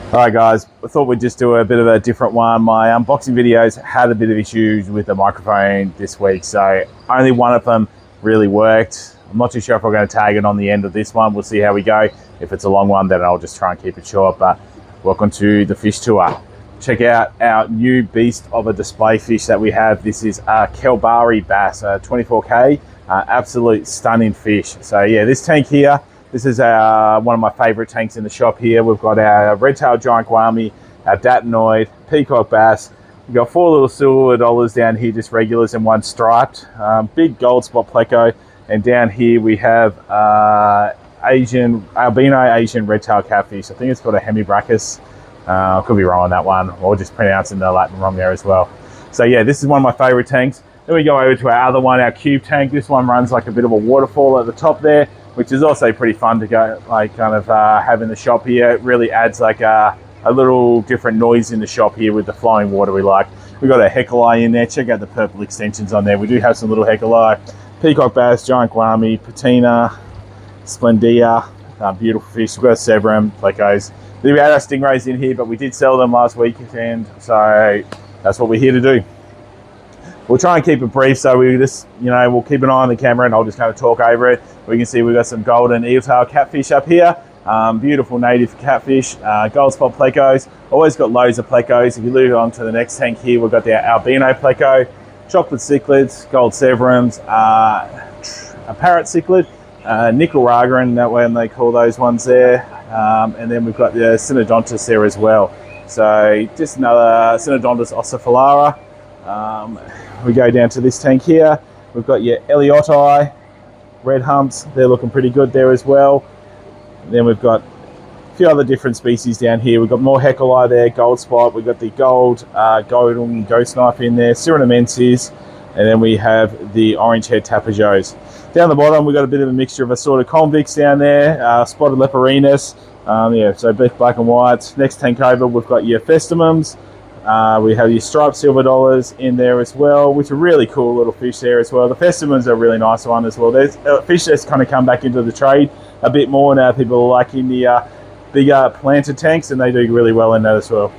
Alright guys, I thought we'd just do a bit of a different one. My unboxing videos had a bit of issues with the microphone this week, so only one of them really worked. I'm not too sure if we're going to tag it on the end of this one. We'll see how we go. If it's a long one, then I'll just try and keep it short, but welcome to the fish tour. Check out our new beast of a display fish that we have. This is a Kelbari bass, 24K, absolute stunning fish. So yeah, this tank here, this is one of my favourite tanks in the shop here. We've got our red-tailed giant gourami, our datinoid, peacock bass. We've got 4 little silver dollars down here, just regulars and 1 striped. Big gold spot pleco. And down here we have albino Asian red-tailed catfish. I think it's called a hemibrachus. I could be wrong on that one, or just pronouncing the Latin wrong there as well. So yeah, this is one of my favourite tanks. Then we go over to our other one, our cube tank. This one runs like a bit of a waterfall at the top there, which is also pretty fun to go, like kind of have in the shop here. It really adds like a little different noise in the shop here with the flowing water we like. We've got a heckeleye in there. Check out the purple extensions on there. We do have some little heckeleye, peacock bass, giant gourami, patina, splendia, beautiful fish. We've got a severum, plecos. We had our stingrays in here, but we did sell them last weekend, so that's what we're here to do. We'll try and keep it brief, so we just, we'll keep an eye on the camera and I'll just kind of talk over it. We can see we've got some golden eel-tail catfish up here. Beautiful native catfish, gold spot plecos. Always got loads of plecos. If you move on to the next tank here, we've got the albino pleco, chocolate cichlids, gold severums, a parrot cichlid, nickel ragarin, that way they call those ones there. And then we've got the Synodontis there as well. So just another Synodontis ossifilara. We go down to this tank here. We've got your Ellioti, red humps. They're looking pretty good there as well. And then we've got a few other different species down here. We've got more heckeleye there, gold spot. We've got the golden ghost knife in there, Sirenamensis. And then we have the orange head tapajos. Down the bottom, we've got a bit of a mixture of assorted convicts down there, spotted leperinus, yeah, so black and whites. Next tank over, we've got your festimums. We have your striped silver dollars in there as well, which are really cool little fish there as well. The festimums are a really nice one as well. There's fish that's kind of come back into the trade a bit more now. People are liking the bigger planted tanks, and they do really well in that as well.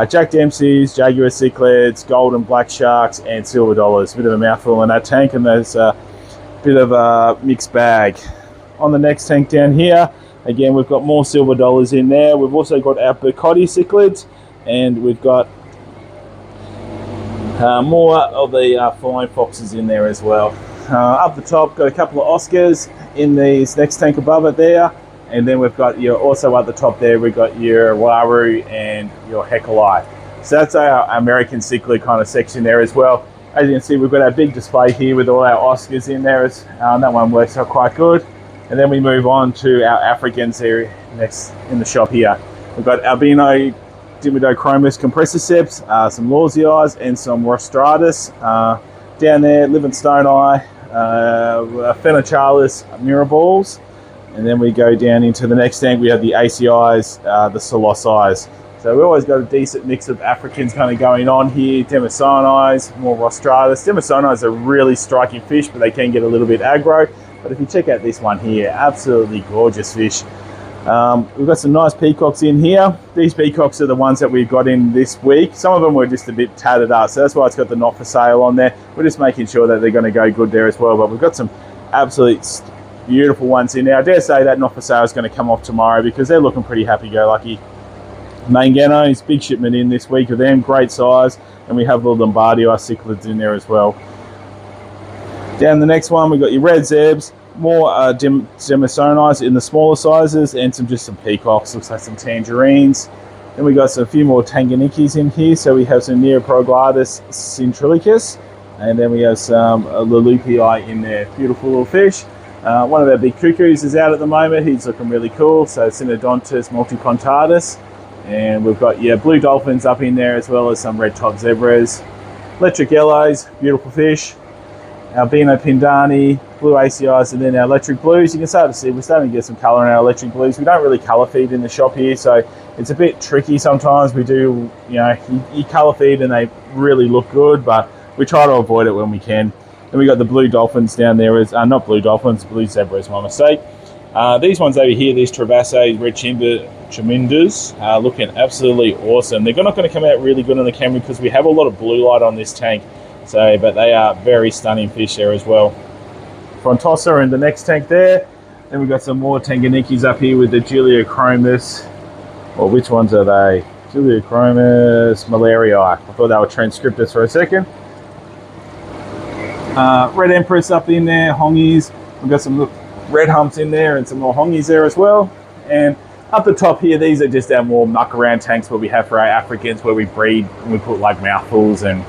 Jack Dempsey's, Jaguar cichlids, golden black sharks, and silver dollars. A bit of a mouthful in that tank, and there's a bit of a mixed bag. On the next tank down here, again, we've got more silver dollars in there. We've also got our Burcotti cichlids, and we've got more of the flying foxes in there as well. Up the top, got a couple of Oscars in these next tank above it there. And then we've got your, also at the top there, we've got your Waru and your heckeleye. So that's our American cichlid kind of section there as well. As you can see, we've got our big display here with all our Oscars in there. That one works out quite good. And then we move on to our Africans here next in the shop here. We've got albino Dimidochromis compressiceps, some Lawsiais, and some Rostratus. Down there, Livingstone Phenochalis miraballs. And then we go down into the next tank, we have the ACIs, the Solossis. So we always got a decent mix of Africans kind of going on here. Demosonis, more Rostratus. Demosonis are really striking fish, but they can get a little bit aggro. But if you check out this one here, absolutely gorgeous fish. We've got some nice peacocks in here. These peacocks are the ones that we've got in this week. Some of them were just a bit tattered up, so that's why it's got the not for sale on there. We're just making sure that they're going to go good there as well. But we've got some absolute beautiful ones in there. I dare say that not for sale is going to come off tomorrow because they're looking pretty happy-go-lucky. Manganos, big shipment in this week of them, great size. And we have the Lombardio cichlids in there as well. Down the next one, we've got your red zebs, more Demosonis in the smaller sizes, and just some peacocks, looks like some tangerines. Then we got a few more Tanganikis in here. So we have some Neoproglatus centrilicus, and then we have some Lulupii in there. Beautiful little fish. One of our big cuckoos is out at the moment. He's looking really cool. So Synodontis multicontatus. And we've got your blue dolphins up in there as well as some red top zebras. Electric yellows, beautiful fish. Albino pindani, blue ACIs, and then our electric blues. You can start to see we're starting to get some colour in our electric blues. We don't really colour feed in the shop here, so it's a bit tricky sometimes. We do, you colour feed and they really look good, but we try to avoid it when we can. Then we got the blue dolphins down there, not blue dolphins, blue zebras, my mistake. These ones over here, these Travasse red chiminders, are looking absolutely awesome. They're not going to come out really good on the camera because we have a lot of blue light on this tank. So, but they are very stunning fish there as well. Frontosser in the next tank there. Then we've got some more Tanganikis up here with the Juliachromis. Well, which ones are they? Juliachromis malaria. I thought they were transcriptors for a second. Red Empress up in there, hongies. We've got some red humps in there and some more hongies there as well. And up the top here, these are just our more muck around tanks where we have for our Africans, where we breed and we put like mouthfuls, and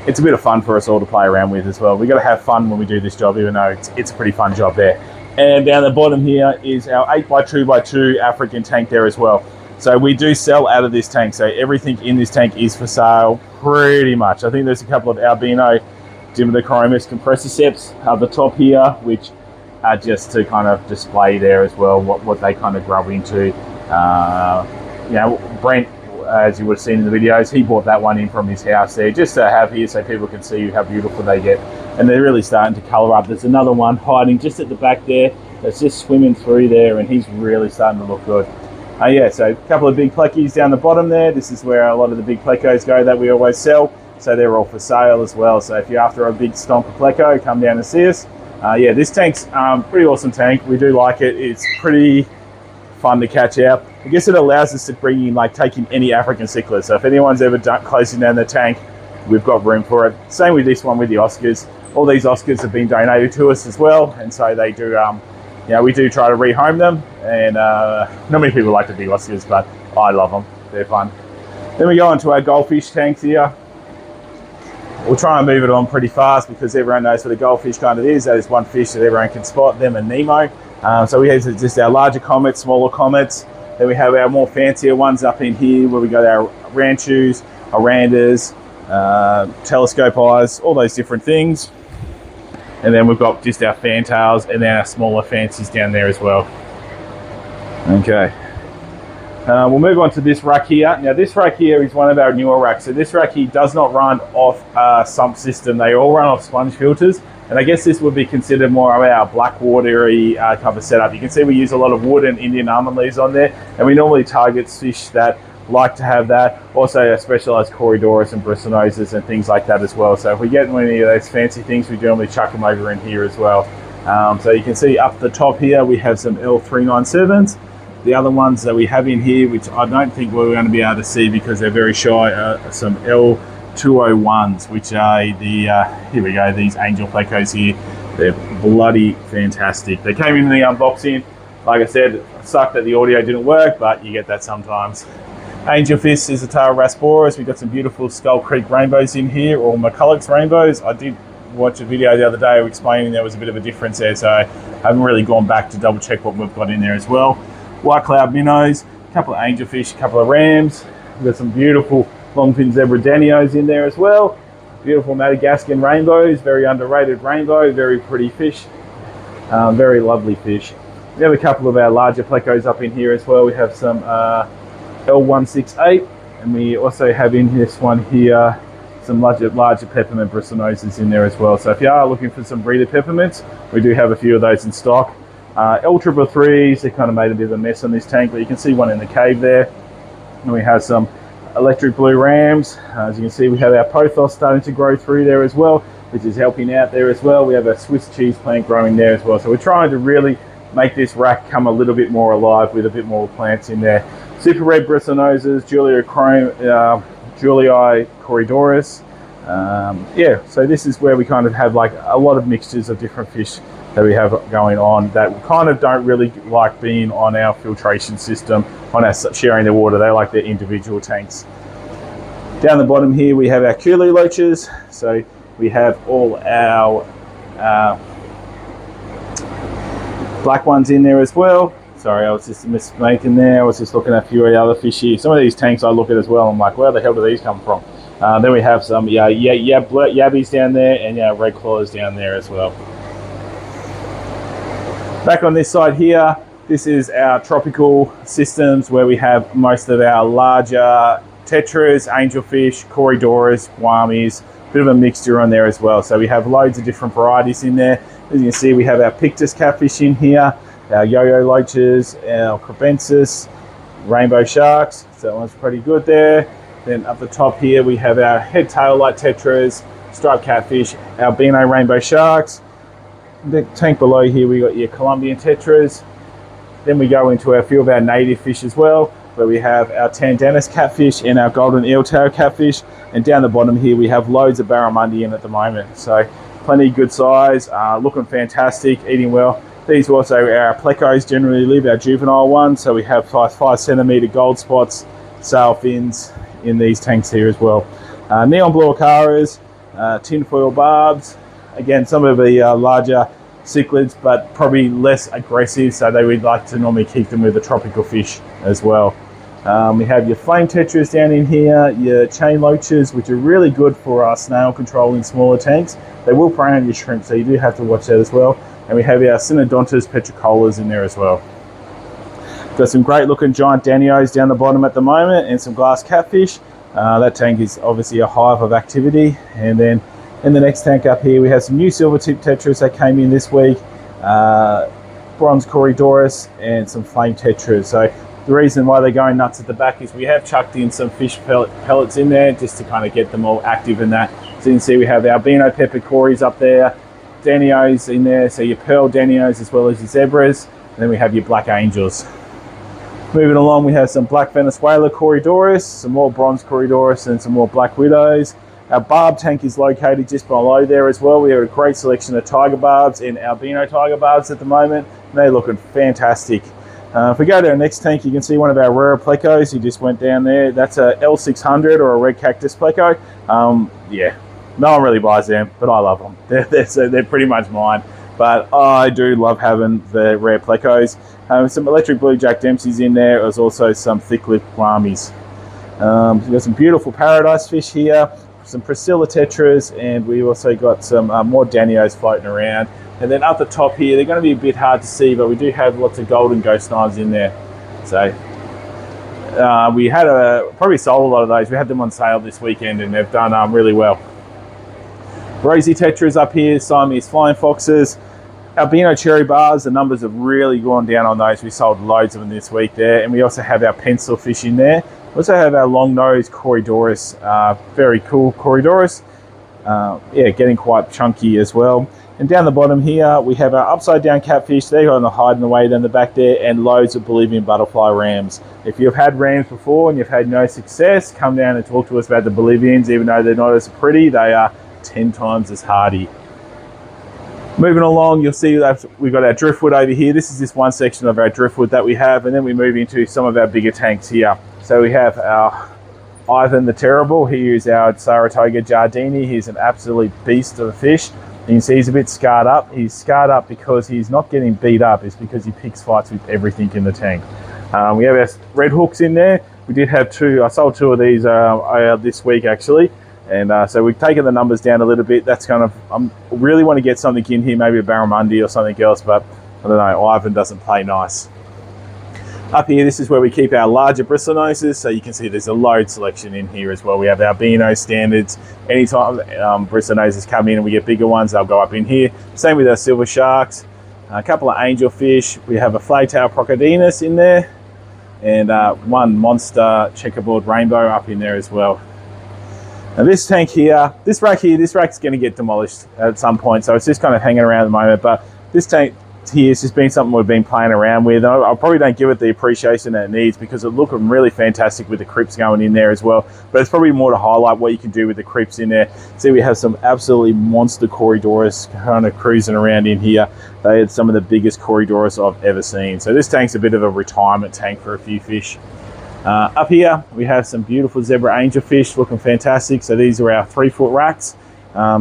it's a bit of fun for us all to play around with as well. We got to have fun when we do this job, even though it's a pretty fun job there. And down the bottom here is our 8x2x2 African tank there as well. So we do sell out of this tank. So everything in this tank is for sale pretty much. I think there's a couple of albino Dimidachromis compressiceps at the top here, which are just to kind of display there as well, what they kind of grow into. You know, Brent, as you would have seen in the videos, he bought that one in from his house there, just to have here so people can see how beautiful they get. And they're really starting to colour up. There's another one hiding just at the back there that's just swimming through there, and he's really starting to look good. Yeah, so a couple of big pleckies down the bottom there. This is where a lot of the big plecos go that we always sell. So they're all for sale as well. So if you're after a big stomp of pleco, come down and see us. Yeah, this tank's pretty awesome tank. We do like it. It's pretty fun to catch out. I guess it allows us to bring in, like, taking any African cichlids. So if anyone's ever closing down the tank, we've got room for it. Same with this one with the Oscars. All these Oscars have been donated to us as well, and so they do. You know, we do try to rehome them, and not many people like the big Oscars, but I love them. They're fun. Then we go on to our goldfish tanks here. We'll try and move it on pretty fast because everyone knows what a goldfish kind of is. That is one fish that everyone can spot, them and Nemo. So we have just our larger comets, smaller comets. Then we have our more fancier ones up in here where we got our ranchus, orandas, telescope eyes, all those different things. And then we've got just our fantails and then our smaller fancies down there as well. Okay. We'll move on to this rack here. Now this rack here is one of our newer racks. So this rack here does not run off a sump system. They all run off sponge filters. And I guess this would be considered more of our black watery type of setup. You can see we use a lot of wood and Indian almond leaves on there. And we normally target fish that like to have that. Also specialized Corydoras and bristlenoses and things like that as well. So if we get any of those fancy things, we normally chuck them over in here as well. So you can see up the top here, we have some L397s. The other ones that we have in here, which I don't think we're going to be able to see because they're very shy, are some L201s, which are the, here we go, these angel plecos here. They're bloody fantastic. They came in the unboxing. Like I said, it sucked that the audio didn't work, but you get that sometimes. Angelfish is the tail Rasporus. We've got some beautiful Skull Creek rainbows in here, or McCulloch's rainbows. I did watch a video the other day explaining there was a bit of a difference there, so I haven't really gone back to double check what we've got in there as well. White cloud minnows, a couple of angelfish, a couple of rams. We've got some beautiful longfin zebra danios in there as well. Beautiful Madagascan rainbows, very underrated rainbow, very pretty fish, very lovely fish. We have a couple of our larger plecos up in here as well. We have some L168, and we also have in this one here some larger peppermint bristlenoses in there as well. So if you are looking for some breeder peppermints, we do have a few of those in stock. L333s, they kind of made a bit of a mess on this tank, but you can see one in the cave there. And we have some electric blue rams. As you can see, we have our pothos starting to grow through there as well, which is helping out there as well. We have a Swiss cheese plant growing there as well. So we're trying to really make this rack come a little bit more alive with a bit more plants in there. Super red bristlenoses, Julii Corydoras. Yeah, so this is where we kind of have like a lot of mixtures of different fish that we have going on that kind of don't really like being on our filtration system, on our sharing the water. They like their individual tanks. Down the bottom here we have our Cooley loaches. So we have all our black ones in there as well. Sorry, I was just mismaking there. I was just looking at a few of the other fish here. Some of these tanks I look at as well. I'm like, where the hell do these come from? Then we have some yabbies down there and red claws down there as well. Back on this side here, this is our tropical systems where we have most of our larger tetras, angelfish, Corydoras, guamis, bit of a mixture on there as well. So we have loads of different varieties in there. As you can see, we have our Pictus catfish in here, our yo-yo loaches, our crebensis, rainbow sharks. So that one's pretty good there. Then up the top here we have our head tail light tetras, striped catfish, albino rainbow sharks. The tank below here we got your Colombian tetras. Then we go into a few of our native fish as well, where we have our Tandanus catfish and our golden eeltail catfish. And down the bottom here we have loads of barramundi in at the moment. So plenty good size, looking fantastic, eating well. These are also our plecos generally live, our juvenile ones. So we have 5 centimetre gold spots, sail fins in these tanks here as well. Neon blue acaras, tinfoil barbs. Again, some of the larger cichlids, but probably less aggressive, so they would like to normally keep them with the tropical fish as well. We have your flame tetras down in here, your chain loaches, which are really good for snail control in smaller tanks. They will prey on your shrimp, so you do have to watch that as well. And we have our Synodontus petricolas in there as well. Got some great looking giant danios down the bottom at the moment, and some glass catfish. That tank is obviously a hive of activity. And then in the next tank up here, we have some new silver tip tetras that came in this week, bronze corydoras, and some flame tetras. So the reason why they're going nuts at the back is we have chucked in some fish pellets in there just to kind of get them all active in that. So you can see we have albino pepper cories up there, danios in there, so your pearl danios as well as your zebras, and then we have your black angels. Moving along, we have some black Venezuela corydoras, some more bronze corydoras, and some more black widows. Our barb tank is located just below there as well. We have a great selection of tiger barbs and albino tiger barbs at the moment. They're looking fantastic. If we go to our next tank, you can see one of our rare plecos. He just went down there. That's a L600 or a red cactus pleco. Yeah, no one really buys them, but I love them. They're pretty much mine. But I do love having the rare plecos. Some electric blue Jack Dempsey's in there. There's also some thick-lipped Guamis. We've got some beautiful paradise fish here, some Priscilla tetras, and we also got some more danios floating around. And then up the top here, they're going to be a bit hard to see, but we do have lots of golden ghost knives in there. So we had probably sold a lot of those. We had them on sale this weekend, and they've done really well. Rosy tetras up here, Siamese flying foxes, albino cherry bars. The numbers have really gone down on those. We sold loads of them this week there. And we also have our pencil fish in there. We also have our long-nosed corydoras, very cool corydoras. Yeah, getting quite chunky as well. And down the bottom here, we have our upside-down catfish. They're going to hide in the way down the back there, and loads of Bolivian butterfly rams. If you've had rams before and you've had no success, come down and talk to us about the Bolivians. Even though they're not as pretty, they are 10 times as hardy. Moving along, you'll see that we've got our driftwood over here. This is just one section of our driftwood that we have, and then we move into some of our bigger tanks here. So we have our Ivan the Terrible. He is our Saratoga Giardini. He's an absolute beast of a fish. You can see he's a bit scarred up. He's scarred up because he's not getting beat up. It's because he picks fights with everything in the tank. We have our red hooks in there. We did have two. I sold two of these this week actually. And so we've taken the numbers down a little bit. That's kind of, I really want to get something in here, maybe a barramundi or something else, but I don't know, Ivan doesn't play nice. Up here, this is where we keep our larger bristlenoses. So you can see there's a load selection in here as well. We have our albino standards. Anytime bristlenoses come in and we get bigger ones, they'll go up in here. Same with our silver sharks, a couple of angelfish. We have a flaytail crocodinus in there, and one monster checkerboard rainbow up in there as well. Now this tank here, this rack's going to get demolished at some point, so it's just kind of hanging around at the moment. But this tank here has just been something we've been playing around with. I probably don't give it the appreciation that it needs because it's looking really fantastic with the crypts going in there as well. But it's probably more to highlight what you can do with the crypts in there. See, we have some absolutely monster corydoras kind of cruising around in here. They had some of the biggest corydoras I've ever seen. So this tank's a bit of a retirement tank for a few fish. Up here, we have some beautiful zebra angelfish looking fantastic. So these are our 3-foot racks.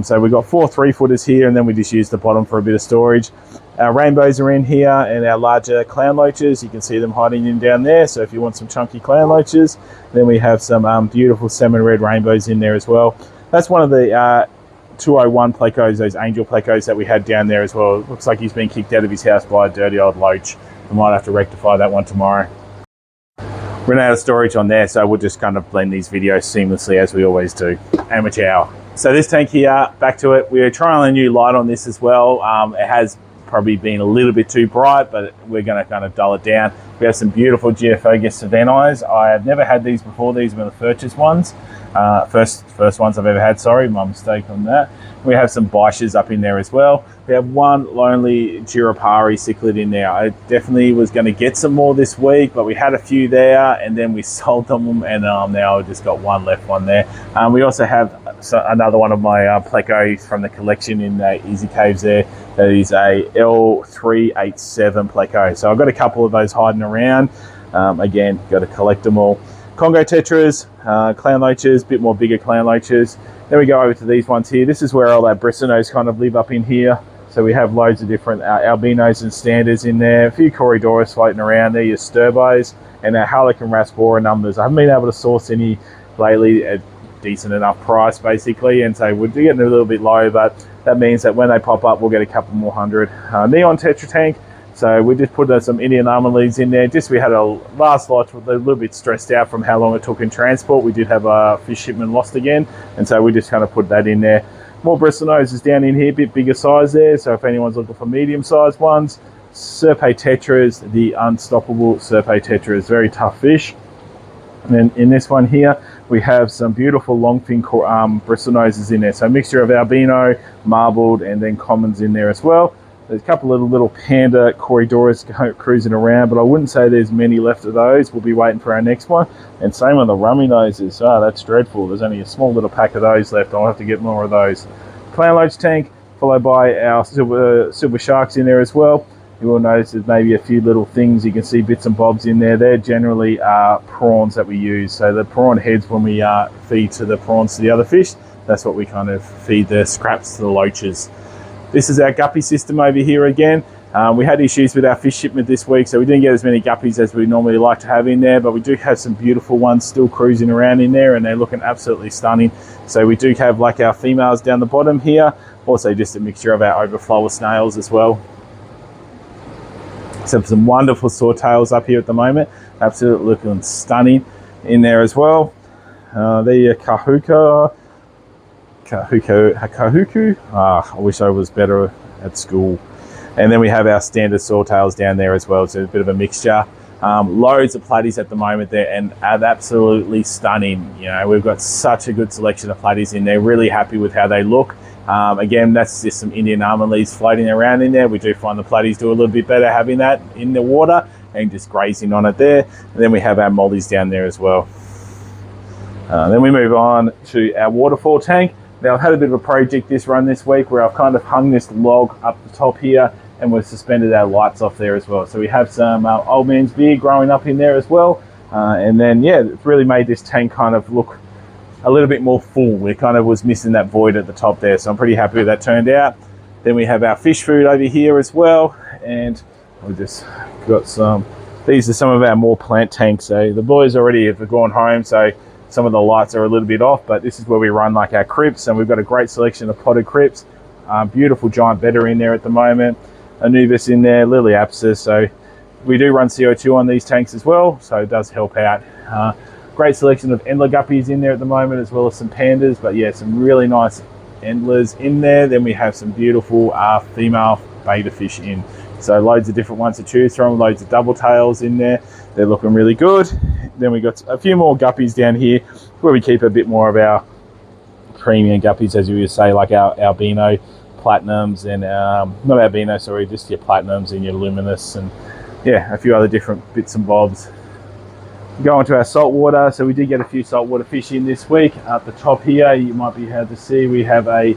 So we've got 4 3-footers here, and then we just use the bottom for a bit of storage. Our rainbows are in here, and our larger clown loaches, you can see them hiding in down there. So if you want some chunky clown loaches, then we have some beautiful salmon red rainbows in there as well. That's one of the 201 plecos, those angel plecos that we had down there as well. It looks like he's been kicked out of his house by a dirty old loach. We might have to rectify that one tomorrow. We're out of storage on there, so we'll just kind of blend these videos seamlessly as we always do. Amateur hour. So this tank here, back to it. We're trying a new light on this as well. It has probably been a little bit too bright, but we're going to kind of dull it down. We have some beautiful Geophagus savannae. I have never had these before. These were the purchase ones. First ones I've ever had, sorry, my mistake on that. We have some biches up in there as well. We have one lonely Giripari cichlid in there. I definitely was going to get some more this week, but we had a few there and then we sold them, and now I've just got one left one there. We also have another one of my plecos from the collection in the Easy Caves there. That is a L387 pleco. So I've got a couple of those hiding around. Again, got to collect them all. Congo tetras, clown loaches, bit more bigger clown loaches. Then we go over to these ones here. This is where all our bristlenose kind of live up in here. So we have loads of different albinos and standards in there. A few Corydoras floating around there, your Sturbos, and our Harlequin Raspora numbers. I haven't been able to source any lately at decent enough price, basically, and so we're getting a little bit low, but that means that when they pop up, we'll get a couple more hundred. Neon Tetra Tank. So we just put some Indian almond leaves in there. Just we had a last lot, a little bit stressed out from how long it took in transport. We did have a fish shipment lost again, and so we just kind of put that in there. More bristlenoses down in here, a bit bigger size there. So if anyone's looking for medium-sized ones, Serpe tetras, the unstoppable Serpe tetras, very tough fish. And then in this one here, we have some beautiful longfin bristlenoses in there. So a mixture of albino, marbled, and then commons in there as well. There's a couple of little panda Corydoras cruising around, but I wouldn't say there's many left of those. We'll be waiting for our next one. And same on the rummy noses. Oh, that's dreadful. There's only a small little pack of those left. I'll have to get more of those. Clown loach tank, followed by our silver sharks in there as well. You will notice there's maybe a few little things. You can see bits and bobs in there. They're generally prawns that we use. So the prawn heads, when we feed to the prawns to the other fish, that's what we kind of feed the scraps to the loaches. This is our guppy system over here again. We had issues with our fish shipment this week, so we didn't get as many guppies as we normally like to have in there, but we do have some beautiful ones still cruising around in there, and they're looking absolutely stunning. So we do have like our females down the bottom here, also just a mixture of our overflower snails as well. So some wonderful swordtails up here at the moment, absolutely looking stunning in there as well. The Kahuku. I wish I was better at school. And then we have our standard swordtails down there as well, so a bit of a mixture. Loads of platies at the moment there, and absolutely stunning. You know, we've got such a good selection of platies in there. Really happy with how they look. Again, that's just some Indian almond leaves floating around in there. We do find the platies do a little bit better having that in the water and just grazing on it there. And then we have our mollies down there as well. Then we move on to our waterfall tank. Now, I've had a bit of a project this week where I've kind of hung this log up the top here, and we've suspended our lights off there as well. So we have some old man's beer growing up in there as well. And then, yeah, it's really made this tank kind of look a little bit more full. It kind of was missing that void at the top there. So I'm pretty happy with that turned out. Then we have our fish food over here as well. And we just got some, these are some of our more plant tanks. So the boys already have gone home, so some of the lights are a little bit off, but this is where we run like our crypts, and we've got a great selection of potted crypts. Beautiful giant betta in there at the moment, Anubis in there, Liliapsis. So we do run CO2 on these tanks as well, so it does help out. Great selection of endler guppies in there at the moment, as well as some pandas, but yeah, some really nice endlers in there. Then we have some beautiful female beta fish in. So loads of different ones to choose from, loads of double tails in there. They're looking really good. Then we got a few more guppies down here where we keep a bit more of our premium guppies, as you would say, like our albino platinums and not albino, sorry, just your platinums and your luminous, and yeah, a few other different bits and bobs. Go on to our saltwater. So we did get a few saltwater fish in this week. At the top here, you might be able to see we have a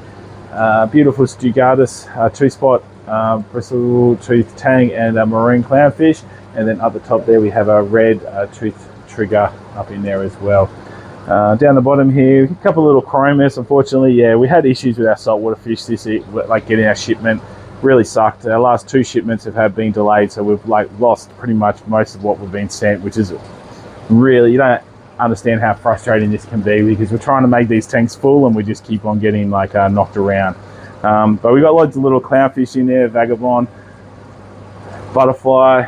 beautiful Stugatus two-spot bristle tooth tang and a maroon clownfish, and then up the top there we have a red tooth trigger up in there as well. Down the bottom here, a couple of little chromis. Unfortunately, yeah, we had issues with our saltwater fish this year, like getting our shipment. Really sucked. Our last two shipments have been delayed, so we've lost pretty much most of what we've been sent, which is really, you don't understand how frustrating this can be, because we're trying to make these tanks full and we just keep on getting knocked around. But we got loads of little clownfish in there, vagabond, butterfly.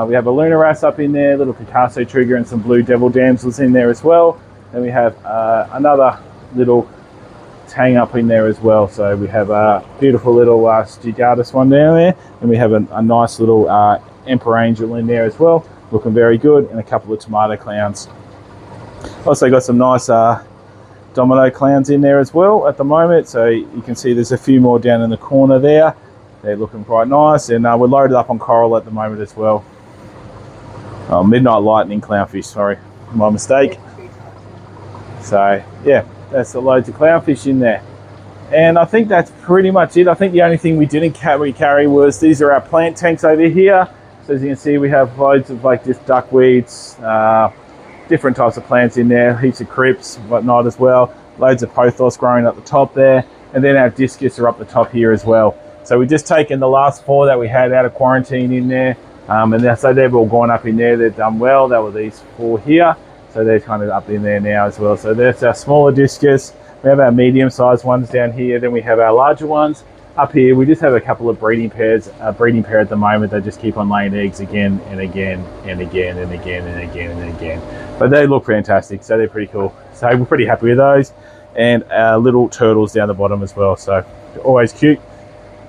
We have a lunaras up in there, little Picasso trigger, and some blue devil damsels in there as well. Then we have another little tang up in there as well. So we have a beautiful little Stygiatus one down there, and we have a nice little Emperor Angel in there as well, looking very good, and a couple of tomato clowns. Also got some nice domino clowns in there as well at the moment, so you can see there's a few more down in the corner there. They're looking quite nice, and we're loaded up on coral at the moment as well. Oh, Midnight Lightning clownfish, sorry, my mistake. So yeah, that's the loads of clownfish in there. And I think that's pretty much it. I think the only thing we didn't carry was, these are our plant tanks over here. So as you can see, we have loads of like just duckweeds, different types of plants in there, heaps of crypts, whatnot as well. Loads of pothos growing at the top there. And then our discus are up the top here as well. So we've just taken the last 4 that we had out of quarantine in there. And so they've all gone up in there, they've done well. That were these 4 here. So they're kind of up in there now as well. So that's our smaller discus. We have our medium-sized ones down here. Then we have our larger ones. Up here, we just have a couple of breeding pairs. A breeding pair at the moment. They just keep on laying eggs again and again and again and again and again and again. But they look fantastic, so they're pretty cool. So we're pretty happy with those. And our little turtles down the bottom as well. So always cute.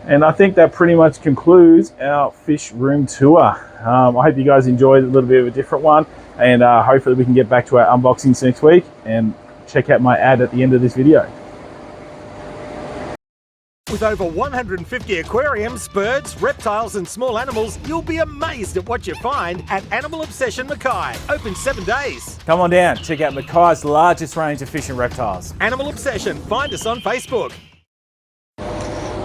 And I think that pretty much concludes our fish room tour. I hope you guys enjoyed a little bit of a different one. And hopefully we can get back to our unboxings next week, and check out my ad at the end of this video. With over 150 aquariums, birds, reptiles and small animals, you'll be amazed at what you find at Animal Obsession Mackay. Open 7 days. Come on down, check out Mackay's largest range of fish and reptiles. Animal Obsession, find us on Facebook.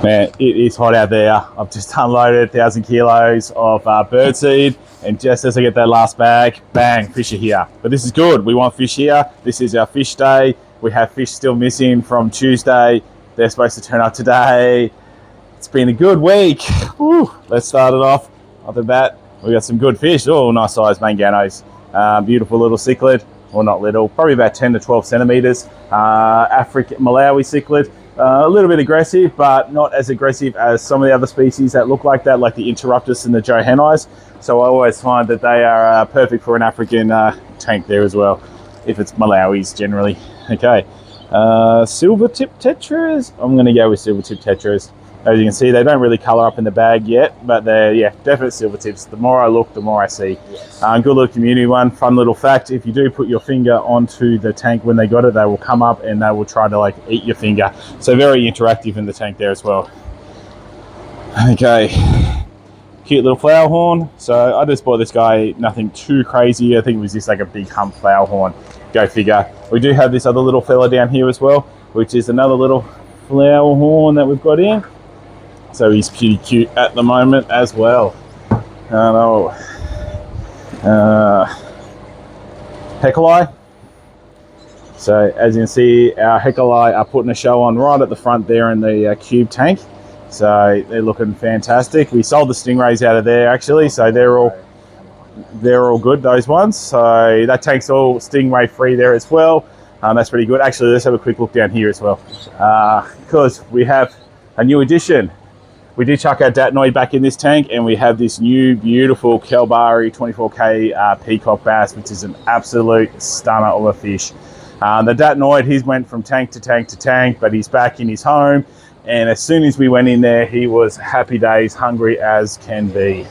Man, it is hot out there. I've just unloaded 1,000 kilos of birdseed, and just as I get that last bag, bang, fish are here. But this is good. We want fish here. This is our fish day. We have fish still missing from Tuesday. They're supposed to turn up today. It's been a good week. Woo. Let's start it off. Off the bat, we got some good fish. Oh, nice size manganos. Beautiful little cichlid. Well, not little, probably about 10 to 12 centimeters. African Malawi cichlid. A little bit aggressive, but not as aggressive as some of the other species that look like that, like the Interruptus and the Johannis. So I always find that they are perfect for an African tank there as well, if it's Malawis generally. Okay, silver tip tetras. I'm going to go with silver tip tetras. As you can see, they don't really color up in the bag yet, but they're, yeah, definite silver tips. The more I look, the more I see. Yes. Good little community one. Fun little fact, if you do put your finger onto the tank when they got it, they will come up and they will try to like eat your finger. So very interactive in the tank there as well. Okay, cute little flower horn. So I just bought this guy, nothing too crazy. I think it was just like a big hump flower horn. Go figure. We do have this other little fella down here as well, which is another little flower horn that we've got in. So he's pretty cute at the moment as well. Heckelei. So as you can see, our Heckelei are putting a show on right at the front there in the cube tank. So they're looking fantastic. We sold the stingrays out of there actually, so they're all good, those ones. So that tank's all stingray free there as well. That's pretty good. Actually, let's have a quick look down here as well, because we have a new addition. We did chuck our Datnoid back in this tank, and we have this new beautiful Kalbari 24K peacock bass, which is an absolute stunner of a fish. The Datnoid, he's went from tank to tank to tank, but he's back in his home. And as soon as we went in there, he was happy days, hungry as can be.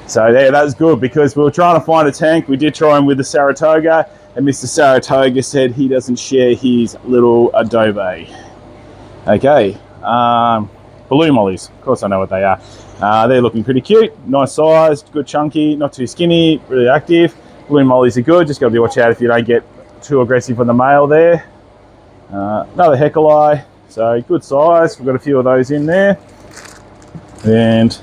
So yeah, that was good, because we were trying to find a tank. We did try him with the Saratoga, and Mr. Saratoga said he doesn't share his little adobe. Okay. Blue mollies, of course I know what they are. They're looking pretty cute, nice sized, good chunky, not too skinny, really active. Blue mollies are good, just got to be watch out if you don't get too aggressive on the male there. Another Heckelei, so good size. We've got a few of those in there. And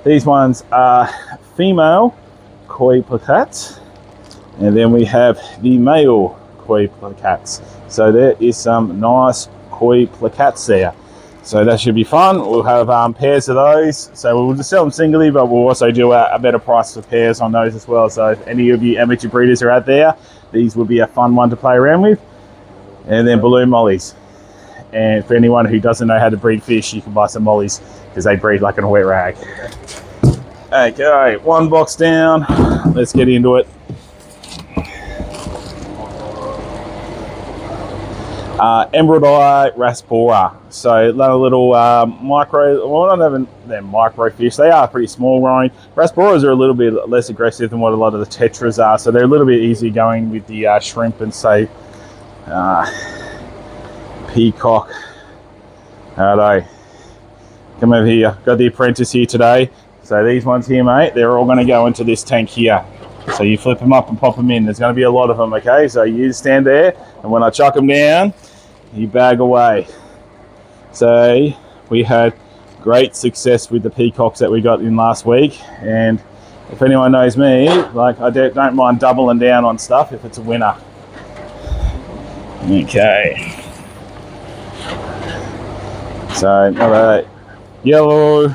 these ones are female koi placats. And then we have the male koi placats. So there is some nice koi placats there. So that should be fun. We'll have pairs of those. So we'll just sell them singly, but we'll also do a better price for pairs on those as well. So if any of you amateur breeders are out there, these would be a fun one to play around with. And then balloon mollies. And for anyone who doesn't know how to breed fish, you can buy some mollies, because they breed like in a wet rag. Okay, one box down. Let's get into it. Emerald Eye Raspora. So a little micro, well, not even they're micro fish. They are pretty small growing. Rasporas are a little bit less aggressive than what a lot of the tetras are. So they're a little bit easier going with the shrimp and say peacock. Hello. Come over here. Got the apprentice here today. So these ones here, mate, they're all going to go into this tank here. So you flip them up and pop them in. There's going to be a lot of them, okay? So you stand there, and when I chuck them down, you bag away. So we had great success with the peacocks that we got in last week. And if anyone knows me, like I don't mind doubling down on stuff if it's a winner. Okay. So another yellow.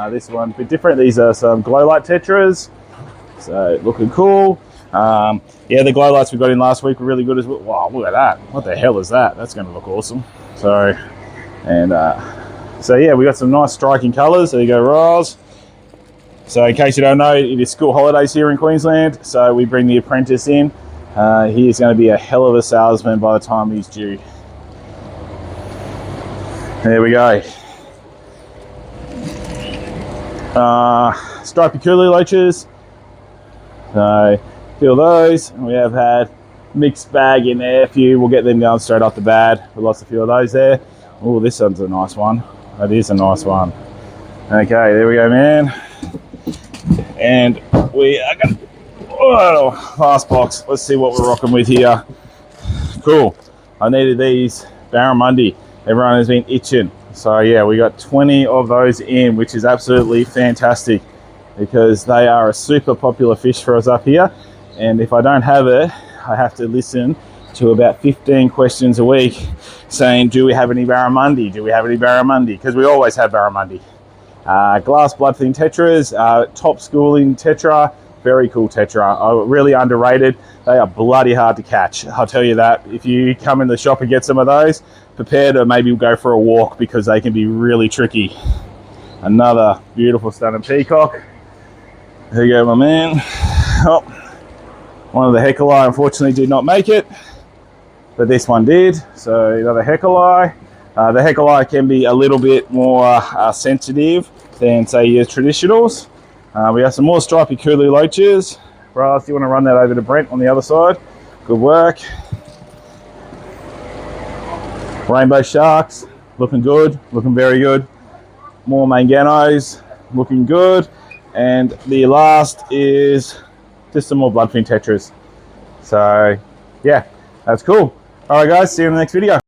This one a bit different. These are some glow light tetras. So looking cool. Yeah, the glow lights we got in last week were really good as well. Wow, look at that. What the hell is that? That's going to look awesome. So, and so yeah, we got some nice striking colours. There you go, Roz. So in case you don't know, it is school holidays here in Queensland. So we bring the apprentice in. He is going to be a hell of a salesman by the time he's due. There we go. Stripy curly loaches. So feel those. We have had mixed bag in there. A few. We'll get them down straight off the bat. We've lost a few of those there. Oh, this one's a nice one. That is a nice one. Okay, there we go, man. And we are going to... Oh, last box. Let's see what we're rocking with here. Cool. I needed these barramundi. Everyone has been itching. So yeah, we got 20 of those in, which is absolutely fantastic because they are a super popular fish for us up here. And if I don't have it, I have to listen to about 15 questions a week saying, do we have any barramundi? Do we have any barramundi? Because we always have barramundi. Glass bloodfin tetras, top schooling tetra, very cool tetra, really underrated. They are bloody hard to catch, I'll tell you that. If you come in the shop and get some of those, prepare to maybe go for a walk because they can be really tricky. Another beautiful stunning peacock. There you go, my man. Oh, one of the Heckelei unfortunately did not make it, but this one did. So another Heckelei. The Heckelei can be a little bit more sensitive than, say, your traditionals. We have some more stripy curly loaches. Bros, do you want to run that over to Brent on the other side? Good work. Rainbow sharks, looking good, looking very good. More manganos, looking good. And the last is just some more bloodfin tetras. So, yeah, that's cool. All right, guys, see you in the next video.